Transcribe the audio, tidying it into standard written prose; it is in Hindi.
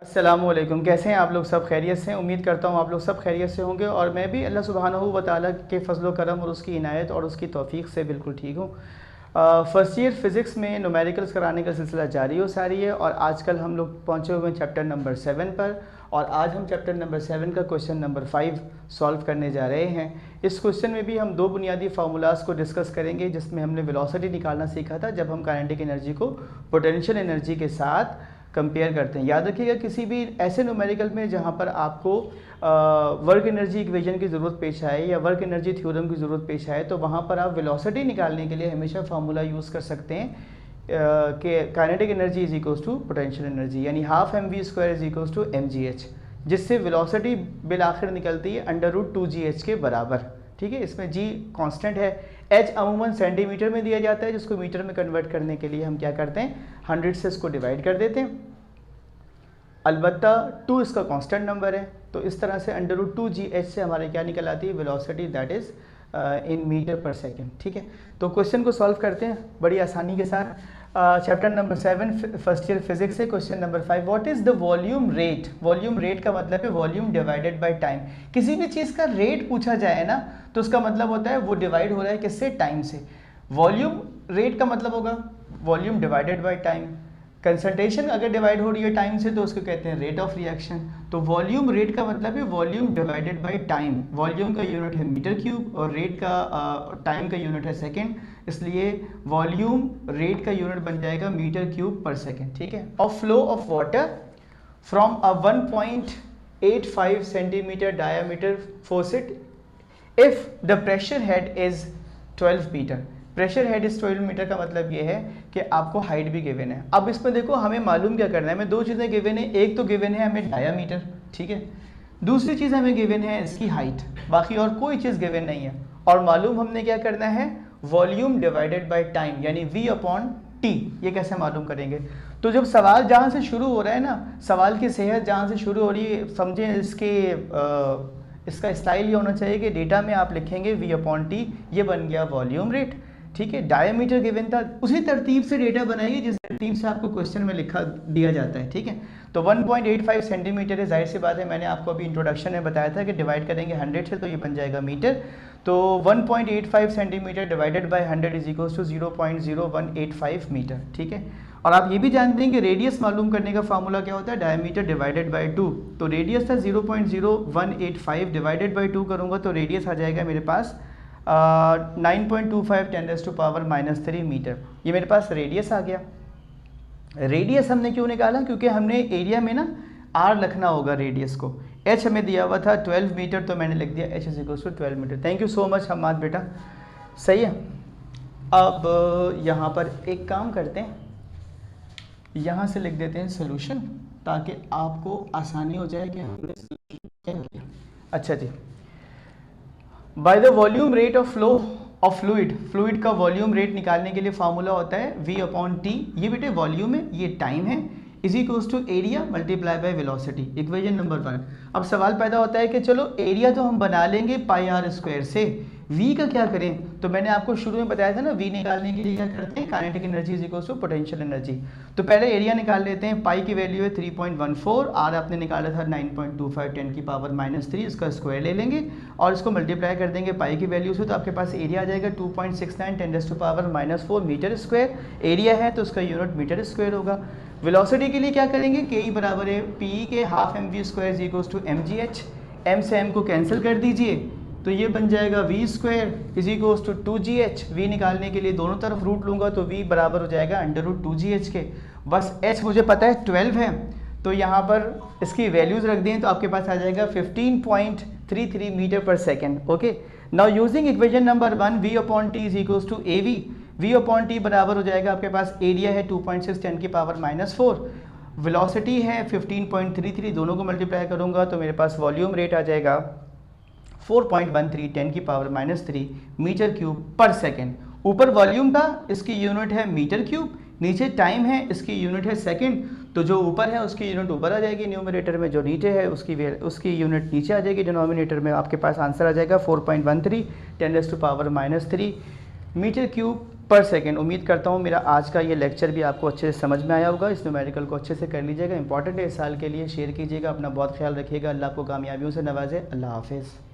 अस्सलामुअलैकुम। कैसे हैं आप लोग? सब खैरियत से हैं? उम्मीद करता हूँ आप लोग सब खैरियत से होंगे और मैं भी अल्लाह सुब्हानहू व तआला के फ़ज़ल व करम और उसकी इनायत और उसकी तौफ़ीक़ से बिल्कुल ठीक हूँ। फ़र्स्ट ईयर फ़िज़िक्स में न्यूमेरिकल्स कराने का सिलसिला जारी हो सारी है और आजकल हम लोग पहुँचे हुए हैं चैप्टर नंबर 7 पर और आज हम चैप्टर नंबर 7 का क्वेश्चन नंबर 5 सॉल्व करने जा रहे हैं। इस क्वेश्चन में भी हम दो बुनियादी फार्मूलाज़ को डिस्कस करेंगे जिसमें हमने वेलोसिटी निकालना सीखा था जब हम काइनेटिक एनर्जी को पोटेंशियल एनर्जी के साथ कंपेयर करते हैं। याद रखिएगा किसी भी ऐसे न्यूमेरिकल में जहाँ पर आपको वर्क एनर्जी इक्वेशन की ज़रूरत पेश आए या वर्क एनर्जी थ्योरम की ज़रूरत पेश आए तो वहाँ पर आप वेलोसिटी निकालने के लिए हमेशा फार्मूला यूज़ कर सकते हैं कि kinetic energy is equals to potential energy, यानी half mv² is equals to mgh, जिससे वेलोसिटी बिल आखिर निकलती है √2gh के बराबर। ठीक है, इसमें g कांस्टेंट है, h अमूमन सेंटीमीटर में दिया जाता है जिसको मीटर में कन्वर्ट करने के लिए हम क्या करते हैं 100 से इसको डिवाइड कर देते हैं। अलबत्ता 2 इसका कांस्टेंट नंबर है तो इस तरह से √2gh से हमारे क्या निकल आती है velocity, that is in metre per second. ठीक है, तो क्वेश्चन को सॉल्व करते हैं बड़ी आसानी के साथ। Chapter number 7 first year physics से question number 5, what is the volume rate. Volume rate का मतलब है वॉल्यूम डिवाइडेड बाय टाइम। किसी भी चीज़ का रेट पूछा जाए ना तो उसका मतलब होता है वो डिवाइड हो रहा है किससे, टाइम से। वॉल्यूम रेट का मतलब होगा volume divided by time. Concentration अगर डिवाइड हो रही है टाइम से तो उसको कहते हैं रेट ऑफ रिएक्शन। तो वॉल्यूम रेट का मतलब है volume divided by time. Volume का यूनिट है मीटर क्यूब और रेट का टाइम का यूनिट है सेकेंड, इसलिए वॉल्यूम रेट का यूनिट बन जाएगा मीटर क्यूब पर सेकेंड। ठीक है, of flow of water from a 1.85 centimetre diameter faucet if the pressure head is 12 metre. Pressure head is 12 metre का मतलब ये है कि आपको हाइट भी गिवन है। अब इसमें देखो हमें मालूम क्या करना है, हमें दो चीज़ें गिवन है। एक तो गिवन है हमें डायामीटर, ठीक है, दूसरी चीज़ हमें गिवन है इसकी हाइट, बाकी और कोई चीज़ गिवन नहीं है। और मालूम हमने क्या करना है वॉल्यूम डिवाइडेड बाय टाइम, यानी v/t। ये कैसे मालूम करेंगे? तो जब सवाल जहाँ से शुरू हो रहा है ना, सवाल की सेहत जहाँ से शुरू हो रही है, समझें इसका स्टाइल ये होना चाहिए कि डेटा में आप लिखेंगे v/t, ये बन गया वॉल्यूम रेट। ठीक है, डायमीटर गिवन था, उसी तरतीब से डेटा बनाइए जिस तरतीब से आपको क्वेश्चन में लिखा दिया जाता है। ठीक है, तो 1.85 सेंटीमीटर है, जाहिर सी बात है, मैंने आपको अभी इंट्रोडक्शन में बताया था कि डिवाइड करेंगे 100 से तो ये बन जाएगा मीटर। तो 1.85 centimetre divided by 100 is equals to 0.0185 metre. ठीक है, और आप ये भी जानते हैं कि रेडियस मालूम करने का फार्मूला क्या होता है, डायमीटर डिवाइडेड बाय 2। तो रेडियस था 0.0185, डिवाइडेड बाय 2 करूँगा तो रेडियस आ जाएगा मेरे पास 9.25 10⁻³ मीटर। ये मेरे पास रेडियस आ गया। रेडियस हमने क्यों निकाला? क्योंकि हमने एरिया में ना आर लिखना होगा रेडियस को। एच हमें दिया हुआ था 12 मीटर तो मैंने लिख दिया H is equal to 12 metre. Thank you so much Hamad बेटा, सही है। अब यहाँ पर एक काम करते हैं, यहाँ से लिख देते हैं सोल्यूशन ताकि आपको आसानी हो जाए कि हमने क्या किया। अच्छा जी, by the volume rate of flow of fluid का वॉल्यूम रेट निकालने के लिए फार्मूला होता है v/t। ये बेटे वॉल्यूम है, ये टाइम है, is equals to area multiply by velocity, equation number 1। अब सवाल पैदा होता है कि चलो एरिया तो हम बना लेंगे πr² से, v का क्या करें? तो मैंने आपको शुरू में बताया था ना, v निकालने के लिए क्या करते हैं, kinetic energy is equals to potential energy. तो पहले एरिया निकाल लेते हैं। पाई की वैल्यू है 3.14, आर आपने निकाला था 9.25 10⁻³ इसका स्क्वायर ले लेंगे और इसको मल्टीप्लाई कर देंगे पाई की वैल्यू से, तो आपके पास एरिया आ जाएगा 2.69 10⁻⁻4 मीटर स्क्वायर। एरिया है तो उसका यूनिट मीटर स्क्वायर होगा। वेलोसिटी के लिए क्या करेंगे, के बराबर है पी के half mv² is equals to mgh। m से m को कैंसिल कर दीजिए तो ये बन जाएगा v² is equals to 2gh। v निकालने के लिए दोनों तरफ रूट लूँगा तो v बराबर हो जाएगा √2gh के। बस h मुझे पता है 12 है तो यहाँ पर इसकी वैल्यूज़ रख दें तो आपके पास आ जाएगा 15.33 metre per second. Okay, now using equation number 1 v/t is equals to av। v/t बराबर हो जाएगा आपके पास एरिया है 2.6 10⁻⁻4, वेलोसिटी है 15.33, दोनों को मल्टीप्लाई करूँगा तो मेरे पास वॉल्यूम रेट आ जाएगा 4.13 10⁻³ मीटर क्यूब पर सेकेंड। ऊपर वॉल्यूम था, इसकी यूनिट है मीटर क्यूब, नीचे टाइम है, इसकी यूनिट है सेकेंड। तो जो ऊपर है उसकी यूनिट ऊपर आ जाएगी न्यूमरेटर में, जो नीचे है उसकी यूनिट नीचे आ जाएगी डिनोमिनेटर में। आपके पास आंसर आ जाएगा 4.13 10⁻³ मीटर क्यूब पर सेकेंड। उम्मीद करता हूँ मेरा आज का ये लेक्चर भी आपको अच्छे से समझ में आया होगा। इस न्यूमेरिकल को अच्छे से कर लीजिएगा, इंपॉर्टेंट है इस साल के लिए। शेयर कीजिएगा, अपना बहुत ख्याल रखिएगा। अल्लाह आपको कामयाबियों से नवाजे। अल्लाह हाफिज़।